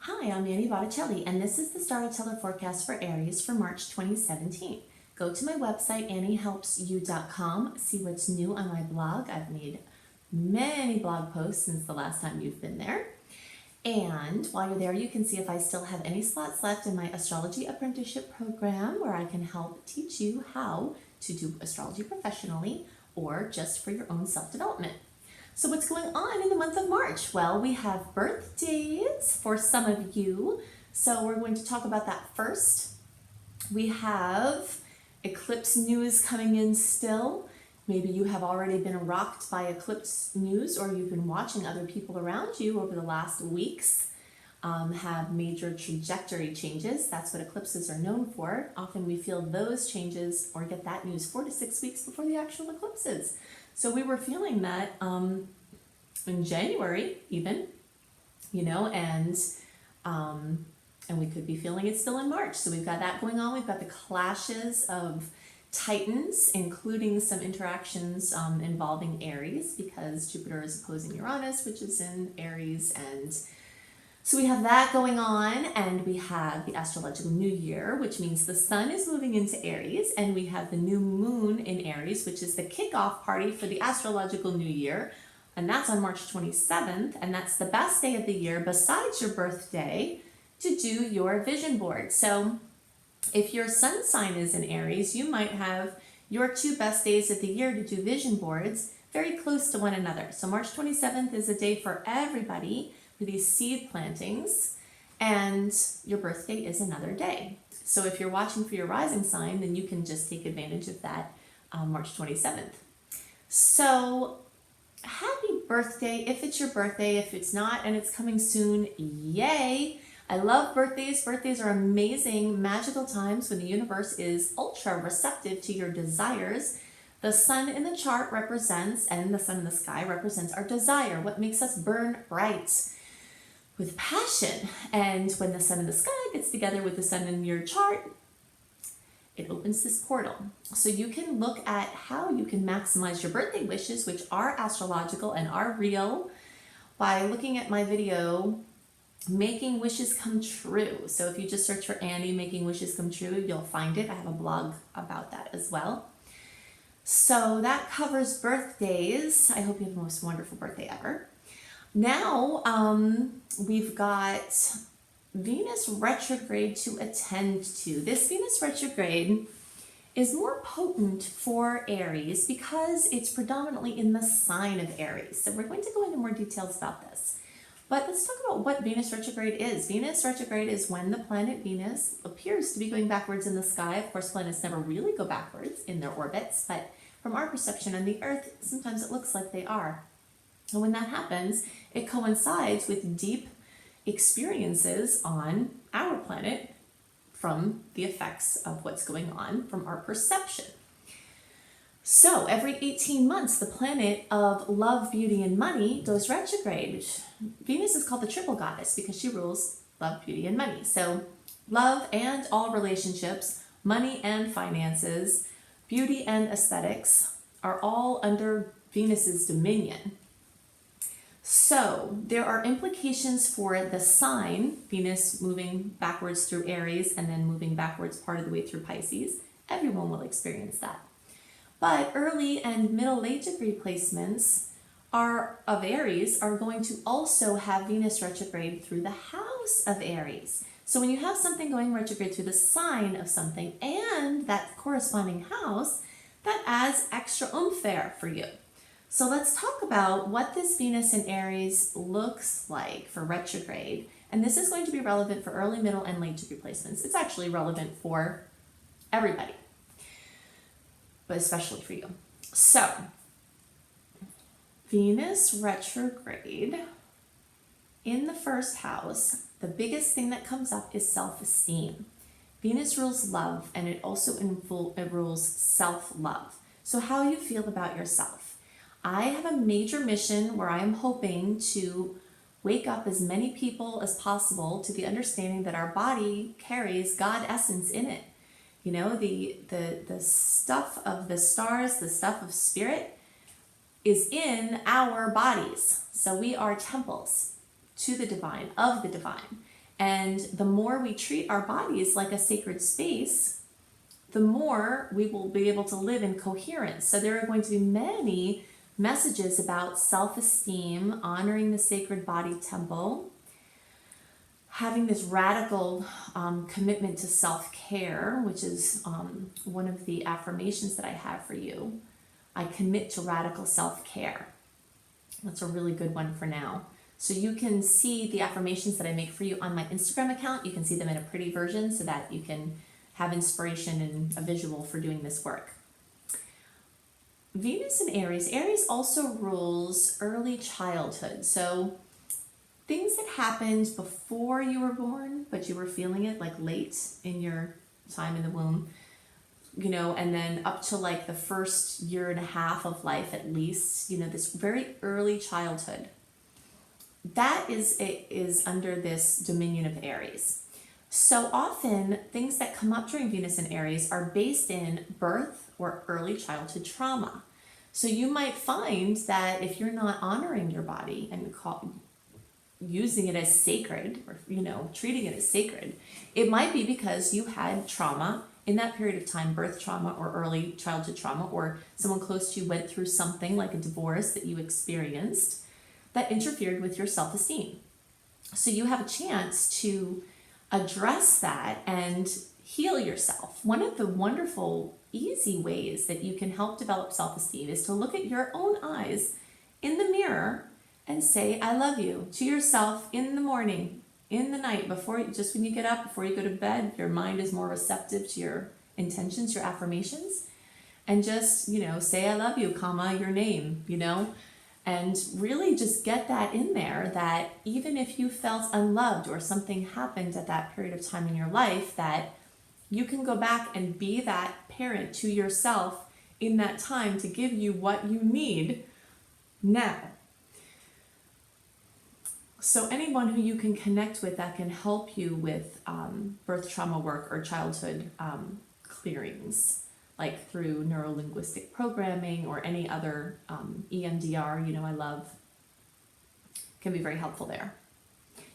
Hi, I'm Annie Botticelli, and this is the Storyteller Forecast for Aries for March 2017. Go to my website, anniehelpsyou.com, see what's new on my blog. I've made many blog posts since the last time you've been there. And while you're there, you can see if I still have any slots left in my astrology apprenticeship program where I can help teach you how to do astrology professionally or just for your own self-development. So what's going on in the month of March? Well, we have birthdays for some of you. So we're going to talk about that first. We have eclipse news coming in still. Maybe you have already been rocked by eclipse news, or you've been watching other people around you over the last weeks have major trajectory changes. That's what eclipses are known for. Often we feel those changes or get that news 4 to 6 weeks before the actual eclipses. So we were feeling that in January even, and we could be feeling it still in March. So we've got that going on. We've got the clashes of Titans, including some interactions involving Aries, because Jupiter is opposing Uranus, which is in Aries, and so we have that going on, and we have the astrological new year, which means the sun is moving into Aries, and we have the new moon in Aries, which is the kickoff party for the astrological new year, and that's on March 27th, and that's the best day of the year besides your birthday to do your vision board. So if your sun sign is in Aries, you might have your 2 best days of the year to do vision boards very close to one another. So March 27th is a day for everybody for these seed plantings, and your birthday is another day. So if you're watching for your rising sign, then you can just take advantage of that March 27th. So happy birthday if it's your birthday. If it's not and it's coming soon, yay! I love birthdays. Birthdays are amazing, magical times when the universe is ultra receptive to your desires. The sun in the chart represents, and the sun in the sky represents our desire, what makes us burn bright with passion. And when the sun in the sky gets together with the sun in your chart, it opens this portal. So you can look at how you can maximize your birthday wishes, which are astrological and are real, by looking at my video, Making Wishes Come True. So if you just search for Annie Making Wishes Come True, you'll find it. I have a blog about that as well. So that covers birthdays. I hope you have the most wonderful birthday ever. Now we've got Venus retrograde to attend to. This Venus retrograde is more potent for Aries because it's predominantly in the sign of Aries. So we're going to go into more details about this. But let's talk about what Venus retrograde is. Venus retrograde is when the planet Venus appears to be going backwards in the sky. Of course, planets never really go backwards in their orbits, but from our perception on the Earth, sometimes it looks like they are. And when that happens, it coincides with deep experiences on our planet from the effects of what's going on from our perception. So every 18 months, the planet of love, beauty, and money goes retrograde. Venus is called the triple goddess because she rules love, beauty, and money. So love and all relationships, money and finances, beauty and aesthetics are all under Venus's dominion. So there are implications for the sign, Venus moving backwards through Aries and then moving backwards part of the way through Pisces. Everyone will experience that. But early and middle late degree placements of Aries are going to also have Venus retrograde through the house of Aries. So when you have something going retrograde through the sign of something and that corresponding house, that adds extra oomph there for you. So let's talk about what this Venus in Aries looks like for retrograde. And this is going to be relevant for early, middle, and late degree placements. It's actually relevant for everybody, but especially for you. So Venus retrograde in the first house, the biggest thing that comes up is self-esteem. Venus rules love, and it also rules self-love. So how you feel about yourself. I have a major mission where I am hoping to wake up as many people as possible to the understanding that our body carries God essence in it. You know, the stuff of the stars, the stuff of spirit is in our bodies. So we are temples to the divine, of the divine. And the more we treat our bodies like a sacred space, the more we will be able to live in coherence. So there are going to be many messages about self-esteem, honoring the sacred body temple, having this radical commitment to self-care, which is one of the affirmations that I have for you. I commit to radical self-care. That's a really good one for now. So you can see the affirmations that I make for you on my Instagram account. You can see them in a pretty version so that you can have inspiration and a visual for doing this work. Venus in Aries. Aries also rules early childhood. So things that happened before you were born, but you were feeling it like late in your time in the womb, you know, and then up to like the first year and a half of life at least, you know, this very early childhood. That is under this dominion of Aries. So often things that come up during Venus in Aries are based in birth or early childhood trauma. So you might find that if you're not honoring your body and using it as sacred, or, you know, treating it as sacred, it might be because you had trauma in that period of time, birth trauma or early childhood trauma, or someone close to you went through something like a divorce that you experienced that interfered with your self-esteem. So you have a chance to address that and heal yourself. One of the wonderful, easy ways that you can help develop self-esteem is to look at your own eyes in the mirror and say, I love you to yourself in the morning, in the night, just when you get up, before you go to bed. Your mind is more receptive to your intentions, your affirmations. And just, you know, say, I love you, comma, your name, you know, and really just get that in there, that even if you felt unloved or something happened at that period of time in your life, that you can go back and be that parent to yourself in that time to give you what you need now. So anyone who you can connect with that can help you with birth trauma work or childhood clearings, like through neuro-linguistic programming or any other EMDR, you know, I love, can be very helpful there.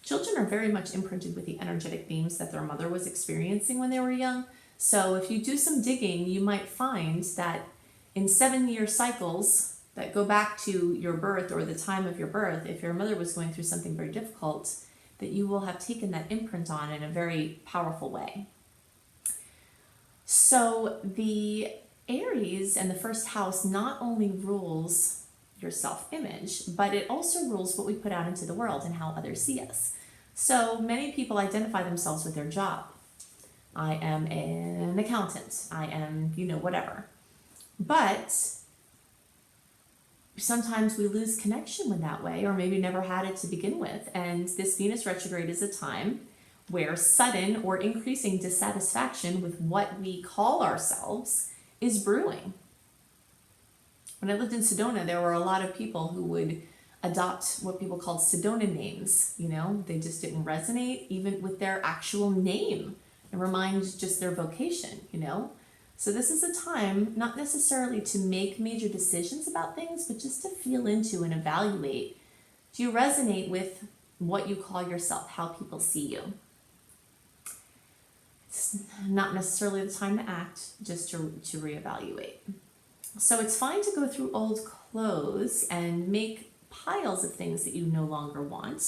Children are very much imprinted with the energetic themes that their mother was experiencing when they were young. So if you do some digging, you might find that in 7-year cycles that go back to your birth or the time of your birth, if your mother was going through something very difficult, that you will have taken that imprint on in a very powerful way. So the Aries and the first house not only rules your self-image, but it also rules what we put out into the world and how others see us. So many people identify themselves with their job. I am an accountant. I am, you know, whatever. But sometimes we lose connection with that way, or maybe never had it to begin with. And this Venus retrograde is a time where sudden or increasing dissatisfaction with what we call ourselves is brewing. When I lived in Sedona, there were a lot of people who would adopt what people called Sedona names. You know, they just didn't resonate even with their actual name and remind just their vocation, you know. So this is a time not necessarily to make major decisions about things, but just to feel into and evaluate. Do you resonate with what you call yourself, how people see you? It's not necessarily the time to act, just to reevaluate. So it's fine to go through old clothes and make piles of things that you no longer want.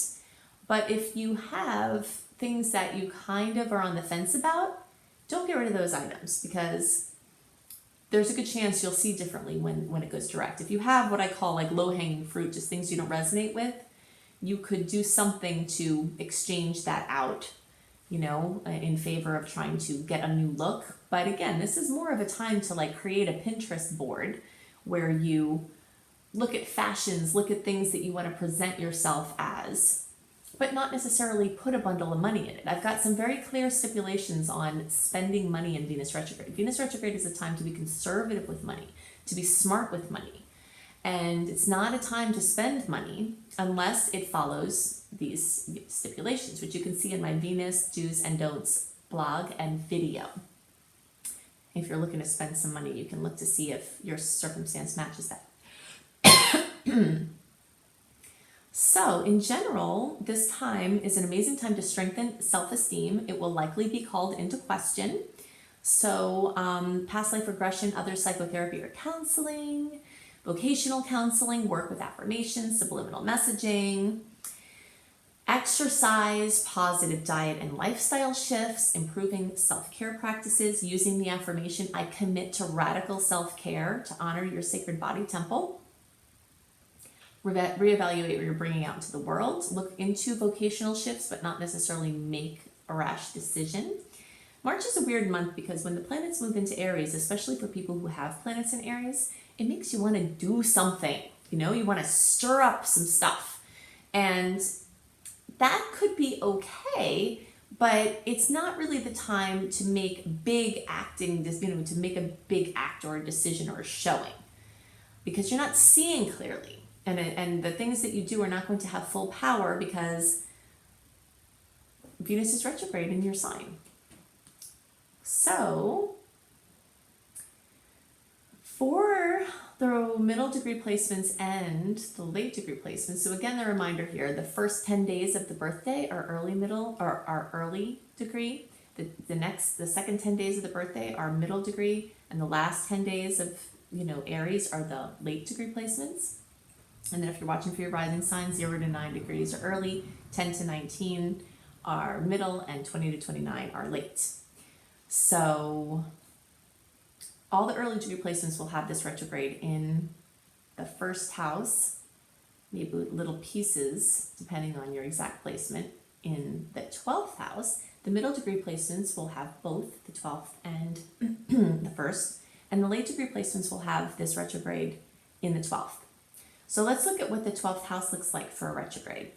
But if you have things that you kind of are on the fence about, don't get rid of those items, because there's a good chance you'll see differently when it goes direct. If you have what I call like low-hanging fruit, just things you don't resonate with, you could do something to exchange that out, you know, in favor of trying to get a new look. But again, this is more of a time to like create a Pinterest board where you look at fashions, look at things that you want to present yourself as, but not necessarily put a bundle of money in it. I've got some very clear stipulations on spending money in Venus retrograde. Venus retrograde is a time to be conservative with money, to be smart with money. And it's not a time to spend money unless it follows these stipulations, which you can see in my Venus Do's and Don'ts blog and video. If you're looking to spend some money, you can look to see if your circumstance matches that. So in general, this time is an amazing time to strengthen self-esteem. It will likely be called into question. So past life regression, other psychotherapy or counseling, vocational counseling, work with affirmations, subliminal messaging, exercise, positive diet and lifestyle shifts, improving self-care practices, using the affirmation, I commit to radical self-care to honor your sacred body temple. Reevaluate what you're bringing out into the world. Look into vocational shifts, but not necessarily make a rash decision. March is a weird month because when the planets move into Aries, especially for people who have planets in Aries, it makes you want to do something. You know, you want to stir up some stuff. And that could be okay, but it's not really the time to make big acting, to make a big act or a decision or a showing, because you're not seeing clearly. And the things that you do are not going to have full power because Venus is retrograde in your sign. So for the middle degree placements and the late degree placements, so again, the reminder here, the first 10 days of the birthday are early middle or are early degree. The second 10 days of the birthday are middle degree, and the last 10 days of Aries are the late degree placements. And then if you're watching for your rising sign, 0 to 9 degrees are early, 10 to 19 are middle, and 20 to 29 are late. So all the early degree placements will have this retrograde in the first house, maybe little pieces, depending on your exact placement, in the 12th house. The middle degree placements will have both the 12th and the first, and the late degree placements will have this retrograde in the 12th. So let's look at what the 12th house looks like for a retrograde.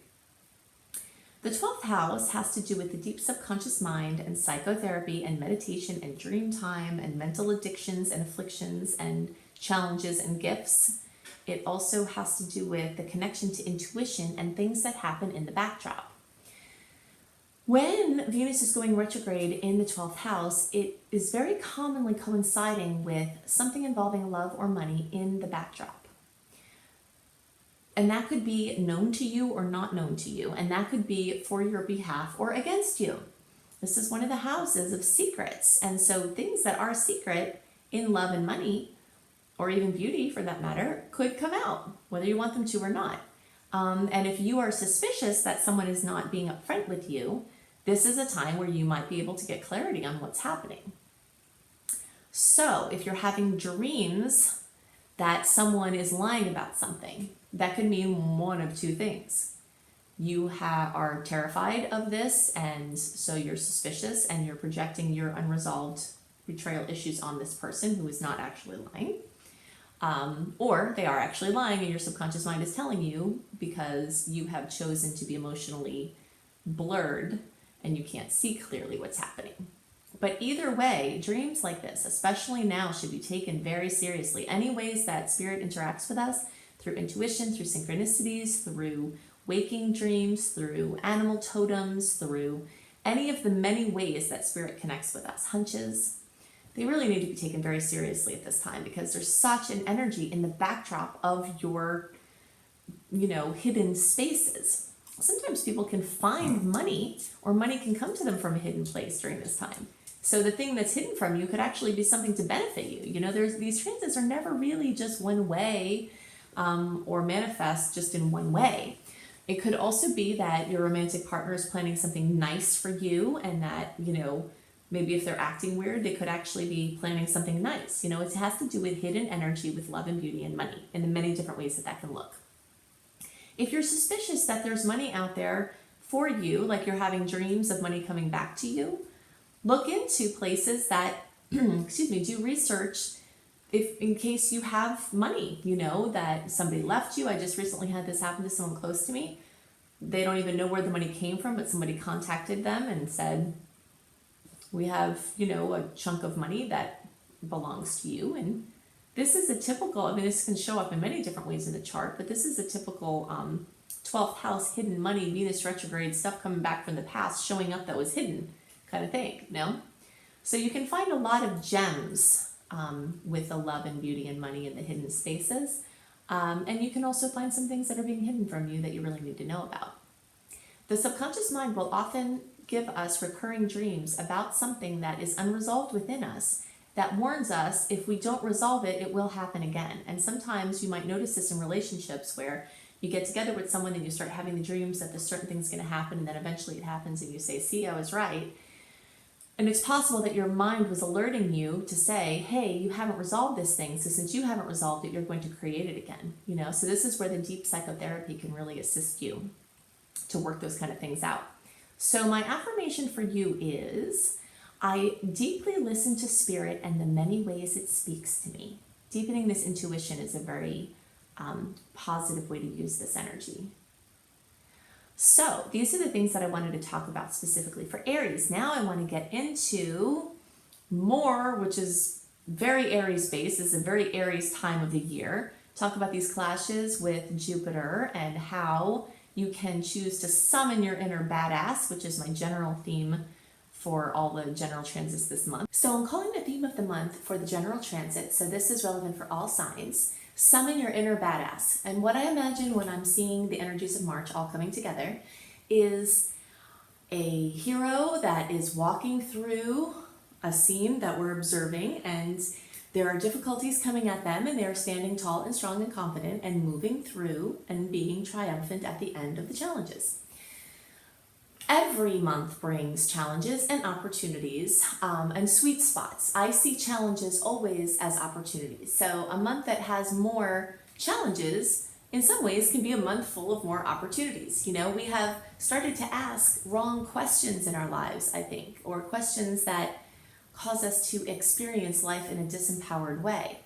The 12th house has to do with the deep subconscious mind and psychotherapy and meditation and dream time and mental addictions and afflictions and challenges and gifts. It also has to do with the connection to intuition and things that happen in the backdrop. When Venus is going retrograde in the 12th house, it is very commonly coinciding with something involving love or money in the backdrop. And that could be known to you or not known to you. And that could be for your behalf or against you. This is one of the houses of secrets. And so things that are secret in love and money, or even beauty for that matter, could come out, whether you want them to or not. And if you are suspicious that someone is not being upfront with you, this is a time where you might be able to get clarity on what's happening. So if you're having dreams that someone is lying about something, that could mean one of two things. You are terrified of this, and so you're suspicious, and you're projecting your unresolved betrayal issues on this person who is not actually lying. Or they are actually lying, and your subconscious mind is telling you because you have chosen to be emotionally blurred and you can't see clearly what's happening. But either way, dreams like this, especially now, should be taken very seriously. Any ways that spirit interacts with us, through intuition, through synchronicities, through waking dreams, through animal totems, through any of the many ways that spirit connects with us, hunches, they really need to be taken very seriously at this time because there's such an energy in the backdrop of your, hidden spaces. Sometimes people can find money, or money can come to them from a hidden place during this time. So the thing that's hidden from you could actually be something to benefit you. These transits are never really just one way, or manifest just in one way. It could also be that your romantic partner is planning something nice for you, and that, maybe if they're acting weird, they could actually be planning something nice. It has to do with hidden energy, with love and beauty and money, in the many different ways that can look. If you're suspicious that there's money out there for you, like you're having dreams of money coming back to you, look into places that, do research if in case you have money, that somebody left you. I just recently had this happen to someone close to me. They don't even know where the money came from, but somebody contacted them and said, we have, a chunk of money that belongs to you. And this is a typical, this can show up in many different ways in the chart, but this is a typical 12th house hidden money, Venus retrograde stuff coming back from the past, showing up that was hidden kind of thing, So you can find a lot of gems with the love and beauty and money in the hidden spaces. And you can also find some things that are being hidden from you that you really need to know about. The subconscious mind will often give us recurring dreams about something that is unresolved within us that warns us if we don't resolve it, it will happen again. And sometimes you might notice this in relationships where you get together with someone and you start having the dreams that this certain thing's going to happen, and then eventually it happens and you say, see, I was right. And it's possible that your mind was alerting you to say, hey, you haven't resolved this thing, so since you haven't resolved it, you're going to create it again. So this is where the deep psychotherapy can really assist you to work those kind of things out. So my affirmation for you is, I deeply listen to spirit and the many ways it speaks to me. Deepening this intuition is a very positive way to use this energy. So these are the things that I wanted to talk about specifically for Aries. Now I want to get into more, which is very Aries based. This is a very Aries time of the year. Talk about these clashes with Jupiter and how you can choose to summon your inner badass, which is my general theme for all the general transits this month. So I'm calling the theme of the month for the general transit, so this is relevant for all signs. Summon your inner badass. And what I imagine when I'm seeing the energies of March all coming together is a hero that is walking through a scene that we're observing, and there are difficulties coming at them, and they're standing tall and strong and confident and moving through and being triumphant at the end of the challenges. Every month brings challenges and opportunities and sweet spots. I see challenges always as opportunities. So a month that has more challenges in some ways can be a month full of more opportunities. We have started to ask wrong questions in our lives, I think, or questions that cause us to experience life in a disempowered way.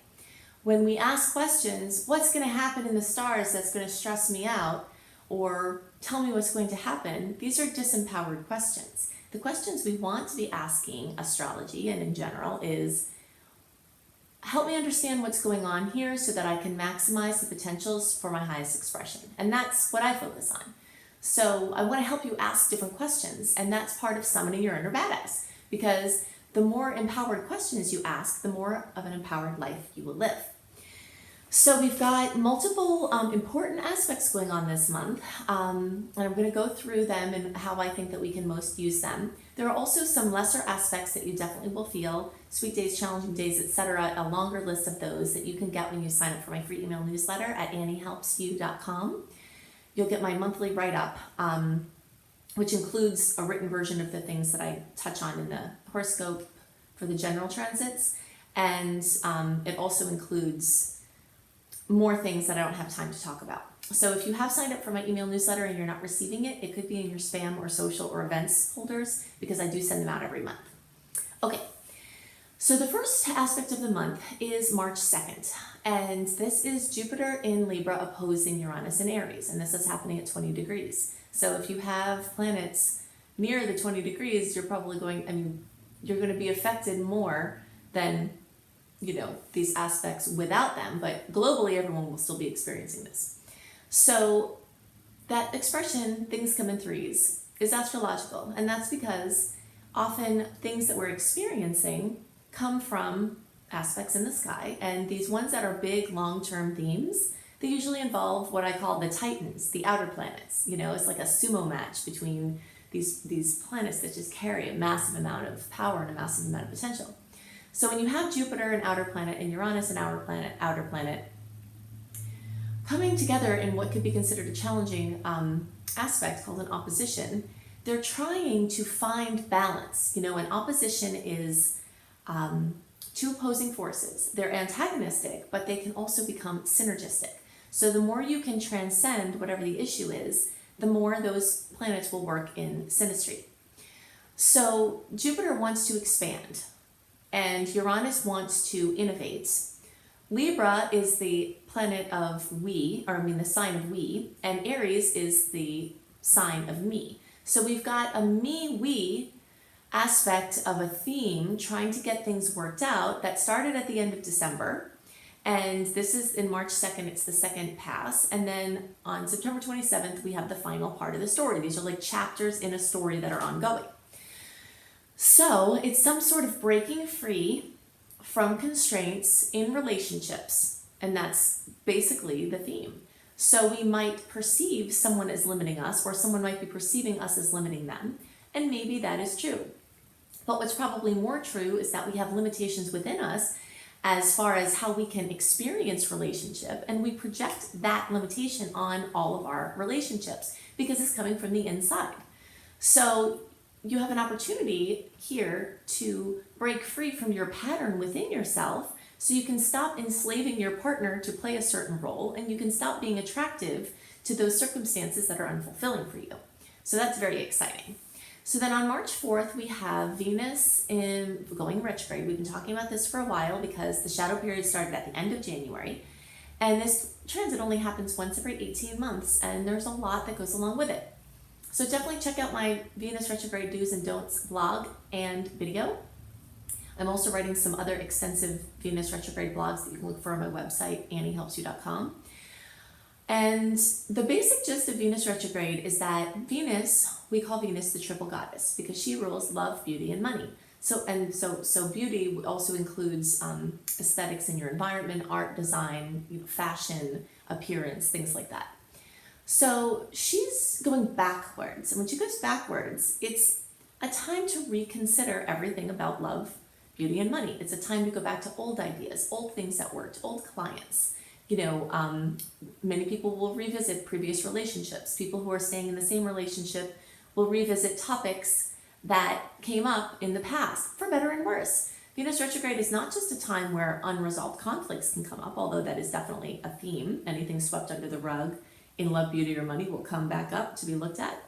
When we ask questions, what's going to happen in the stars that's going to stress me out? Or tell me what's going to happen, these are disempowered questions. The questions we want to be asking astrology and in general is, help me understand what's going on here so that I can maximize the potentials for my highest expression. And that's what I focus on. So I want to help you ask different questions, and that's part of summoning your inner badass, because the more empowered questions you ask, the more of an empowered life you will live. So we've got multiple important aspects going on this month, and I'm going to go through them and how I think that we can most use them. There are also some lesser aspects that you definitely will feel, sweet days, challenging days, etc. A longer list of those that you can get when you sign up for my free email newsletter at anniehelpsyou.com. You'll get my monthly write-up, which includes a written version of the things that I touch on in the horoscope for the general transits, and it also includes more things that I don't have time to talk about. So if you have signed up for my email newsletter and you're not receiving it, it could be in your spam or social or events folders, because I do send them out every month. Okay, so the first aspect of the month is March 2nd, and this is Jupiter in Libra opposing Uranus in Aries, and this is happening at 20 degrees. So if you have planets near the 20 degrees, you're probably you're going to be affected more than these aspects without them, but globally everyone will still be experiencing this. So that expression, things come in threes, is astrological, and that's because often things that we're experiencing come from aspects in the sky, and these ones that are big long-term themes, they usually involve what I call the titans, the outer planets. It's like a sumo match between these planets that just carry a massive amount of power and a massive amount of potential. So when you have Jupiter, an outer planet, and Uranus, an outer planet, coming together in what could be considered a challenging aspect called an opposition, they're trying to find balance. An opposition is two opposing forces. They're antagonistic, but they can also become synergistic. So the more you can transcend whatever the issue is, the more those planets will work in synastry. So Jupiter wants to expand, and Uranus wants to innovate. Libra is the planet of the sign of we, and Aries is the sign of me. So we've got a me-we aspect of a theme trying to get things worked out that started at the end of December. And this is in March 2nd, it's the second pass. And then on September 27th, we have the final part of the story. These are like chapters in a story that are ongoing. So it's some sort of breaking free from constraints in relationships And that's basically the theme. So we might perceive someone as limiting us, or someone might be perceiving us as limiting them, and maybe that is true. But what's probably more true is that we have limitations within us as far as how we can experience relationship, and we project that limitation on all of our relationships because it's coming from the inside. So you have an opportunity here to break free from your pattern within yourself, so you can stop enslaving your partner to play a certain role, and you can stop being attractive to those circumstances that are unfulfilling for you. So that's very exciting. So then on March 4th, we have Venus going retrograde. We've been talking about this for a while because the shadow period started at the end of January. And this transit only happens once every 18 months, and there's a lot that goes along with it. So definitely check out my Venus retrograde do's and don'ts blog and video. I'm also writing some other extensive Venus retrograde blogs that you can look for on my website, anniehelpsyou.com. And the basic gist of Venus retrograde is that Venus, we call Venus the triple goddess because she rules love, beauty, and money. So beauty also includes aesthetics in your environment, art, design, fashion, appearance, things like that. So she's going backwards, and when she goes backwards, it's a time to reconsider everything about love, beauty, and money. It's a time to go back to old ideas, old things that worked, old clients. Many people will revisit previous relationships. People who are staying in the same relationship will revisit topics that came up in the past, for better and worse. Venus retrograde is not just a time where unresolved conflicts can come up, although that is definitely a theme. Anything swept under the rug in love, beauty, or money will come back up to be looked at.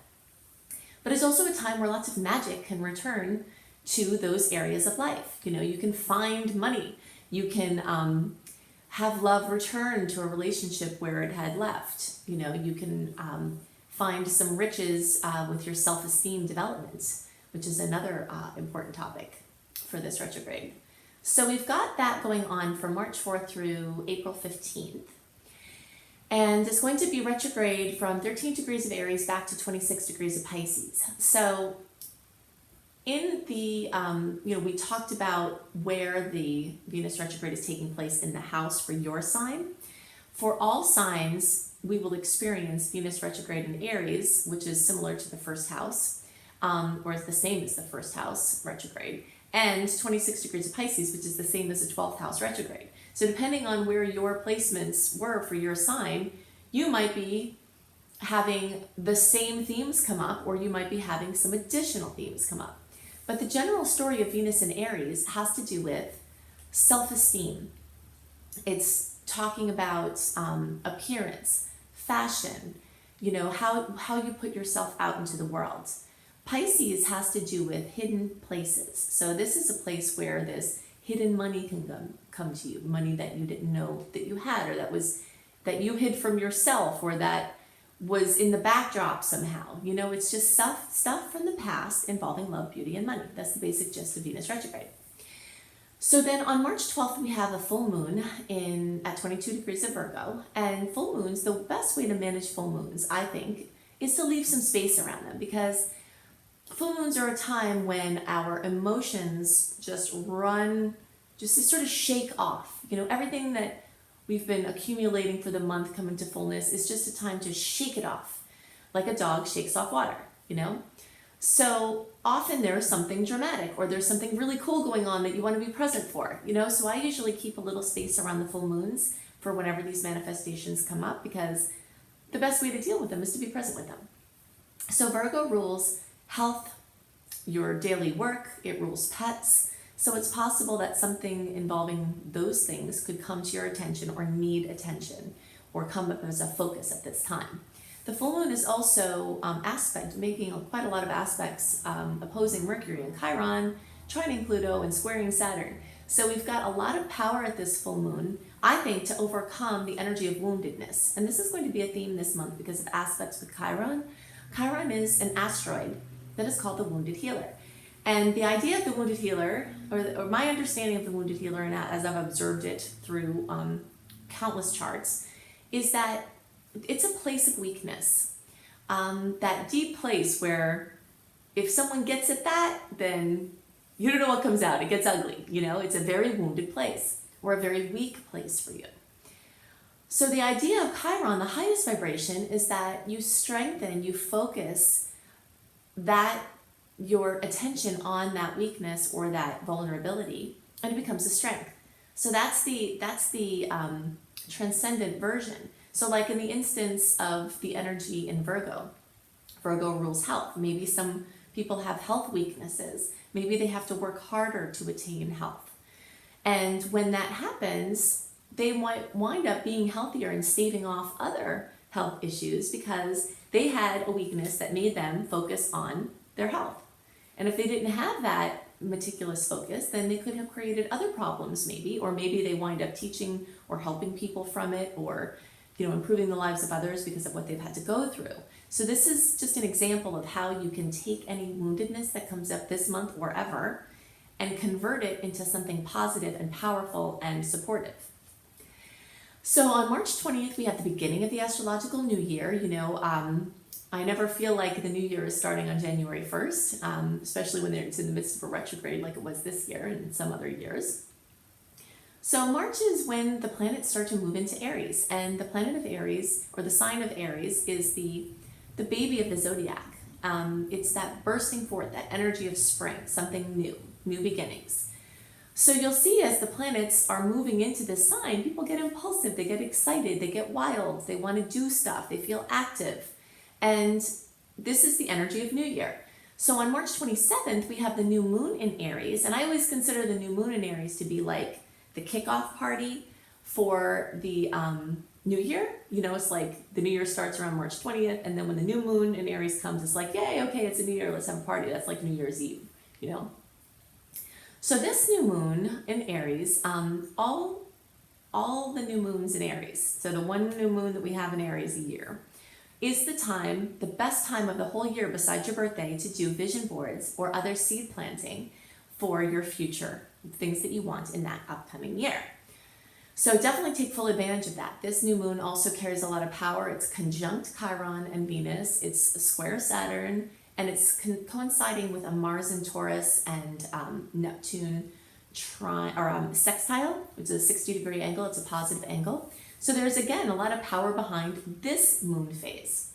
But it's also a time where lots of magic can return to those areas of life. You can find money. You can have love return to a relationship where it had left. You can find some riches with your self-esteem development, which is another important topic for this retrograde. So we've got that going on from March 4th through April 15th. And it's going to be retrograde from 13 degrees of Aries back to 26 degrees of Pisces. So in the, we talked about where the Venus retrograde is taking place in the house for your sign. For all signs, we will experience Venus retrograde in Aries, which is similar to the first house, or is the same as the first house retrograde, and 26 degrees of Pisces, which is the same as the 12th house retrograde. So depending on where your placements were for your sign, you might be having the same themes come up, or you might be having some additional themes come up. But the general story of Venus in Aries has to do with self-esteem. It's talking about appearance, fashion, how you put yourself out into the world. Pisces has to do with hidden places. So this is a place where this hidden money can come to you, money that you didn't know that you had, or that you hid from yourself, or that was in the backdrop somehow. It's just stuff from the past involving love, beauty, and money. That's the basic gist of Venus retrograde. So then on March 12th, we have a full moon at 22 degrees of Virgo. And full moons, the best way to manage full moons, I think, is to leave some space around them, because full moons are a time when our emotions just sort of shake off. Everything that we've been accumulating for the month coming to fullness is just a time to shake it off, like a dog shakes off water, So often there's something dramatic, or there's something really cool going on that you want to be present for, So I usually keep a little space around the full moons for whenever these manifestations come up, because the best way to deal with them is to be present with them. So Virgo rules health, your daily work, it rules pets. So it's possible that something involving those things could come to your attention, or need attention, or come up as a focus at this time. The full moon is also making quite a lot of aspects, opposing Mercury and Chiron, trining Pluto, and squaring Saturn. So we've got a lot of power at this full moon, I think, to overcome the energy of woundedness. And this is going to be a theme this month because of aspects with Chiron. Chiron is an asteroid that is called the Wounded Healer. And the idea of the Wounded Healer, or my understanding of the Wounded Healer, and as I've observed it through countless charts, is that it's a place of weakness. That deep place where if someone gets at that, then you don't know what comes out. It gets ugly, It's a very wounded place, or a very weak place for you. So the idea of Chiron, the highest vibration, is that you strengthen, you focus that your attention on that weakness or that vulnerability, and it becomes a strength. So that's the transcendent version. So like in the instance of the energy in Virgo, Virgo rules health. Maybe some people have health weaknesses. Maybe they have to work harder to attain health. And when that happens, they might wind up being healthier and staving off other health issues because they had a weakness that made them focus on their health. And if they didn't have that meticulous focus, then they could have created other problems maybe, or maybe they wind up teaching or helping people from it, or improving the lives of others because of what they've had to go through. So this is just an example of how you can take any woundedness that comes up this month or ever and convert it into something positive and powerful and supportive. So on March 20th, we have the beginning of the astrological new year. I never feel like the new year is starting on January 1st, especially when it's in the midst of a retrograde like it was this year and some other years. So March is when the planets start to move into Aries, and the planet of Aries, or the sign of Aries, is the baby of the zodiac. It's that bursting forth, that energy of spring, something new beginnings. So you'll see as the planets are moving into this sign, people get impulsive, they get excited, they get wild, they want to do stuff, they feel active. And this is the energy of New Year. So on March 27th, we have the new moon in Aries, and I always consider the new moon in Aries to be like the kickoff party for the New Year. It's like the New Year starts around March 20th, and then when the new moon in Aries comes, it's like, yay, okay, it's a New Year, let's have a party. That's like New Year's Eve, So this new moon in Aries, all the new moons in Aries, so the one new moon that we have in Aries a year, is the best time of the whole year besides your birthday to do vision boards or other seed planting for your future, things that you want in that upcoming year. So definitely take full advantage of that. This new moon also carries a lot of power. It's conjunct Chiron and Venus. It's a square Saturn, and it's coinciding with a Mars in Taurus and Neptune sextile, which is a 60-degree angle. It's a positive angle. So there's, again, a lot of power behind this moon phase.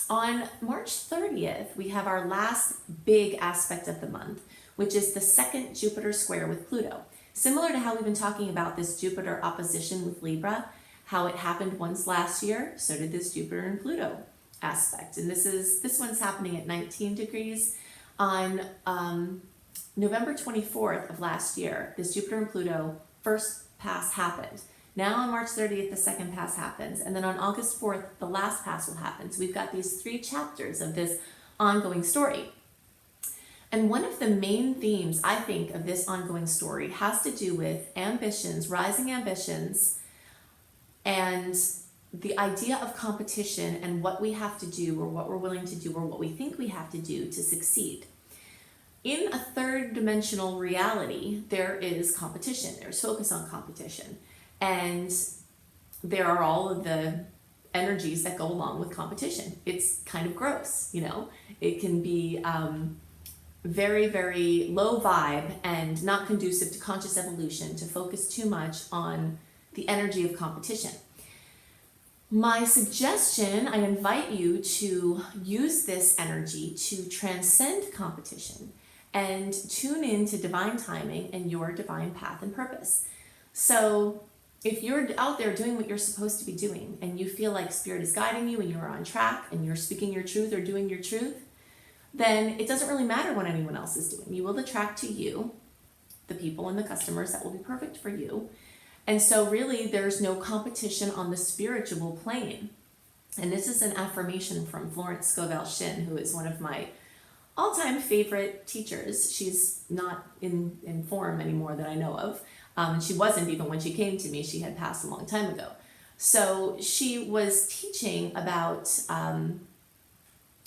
On March 30th, we have our last big aspect of the month, which is the second Jupiter square with Pluto. Similar to how we've been talking about this Jupiter opposition with Libra, how it happened once last year, so did this Jupiter and Pluto aspect. And this one's happening at 19 degrees. On November 24th of last year, this Jupiter and Pluto first pass happened. Now on March 30th, the second pass happens. And then on August 4th, the last pass will happen. So we've got these 3 chapters of this ongoing story. And one of the main themes, I think, of this ongoing story has to do with ambitions, rising ambitions, and the idea of competition and what we have to do or what we're willing to do or what we think we have to do to succeed. In a third dimensional reality, there is competition. There's focus on competition. And there are all of the energies that go along with competition. It's kind of gross, It can be very, very low vibe and not conducive to conscious evolution to focus too much on the energy of competition. My suggestion, I invite you to use this energy to transcend competition and tune into divine timing and your divine path and purpose. So if you're out there doing what you're supposed to be doing and you feel like Spirit is guiding you and you're on track and you're speaking your truth or doing your truth, then it doesn't really matter what anyone else is doing. You will attract to you the people and the customers that will be perfect for you. And so really there's no competition on the spiritual plane. And this is an affirmation from Florence Scovel Shinn, who is one of my all-time favorite teachers. She's not in form anymore that I know of. She wasn't even when she came to me. She had passed a long time ago. So she was teaching about,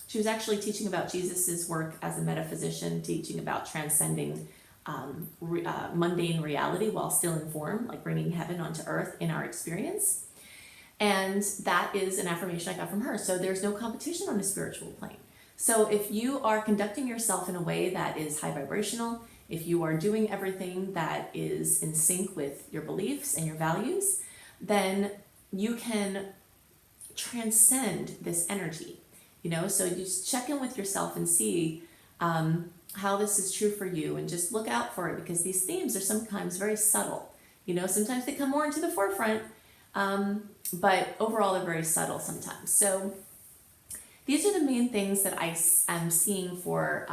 she was actually teaching about Jesus's work as a metaphysician, teaching about transcending mundane reality while still in form, like bringing heaven onto earth in our experience. And that is an affirmation I got from her. So there's no competition on the spiritual plane. So if you are conducting yourself in a way that is high vibrational, if you are doing everything that is in sync with your beliefs and your values, then you can transcend this energy, so you just check in with yourself and see how this is true for you, and just look out for it, because these themes are sometimes very subtle. Sometimes they come more into the forefront, but overall they're very subtle sometimes. So these are the main things that I am seeing for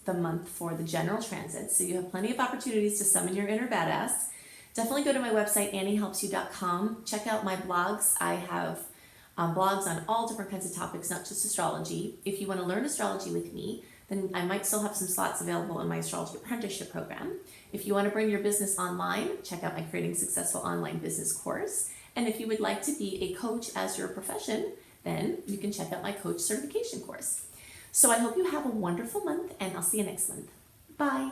the month for the general transit. So you have plenty of opportunities to summon your inner badass. Definitely go to my website, anniehelpsyou.com. Check out my blogs. I have blogs on all different kinds of topics, not just astrology. If you want to learn astrology with me, then I might still have some slots available in my astrology apprenticeship program. If you want to bring your business online, check out my Creating Successful Online Business course. And if you would like to be a coach as your profession, then you can check out my coach certification course. So I hope you have a wonderful month, and I'll see you next month. Bye.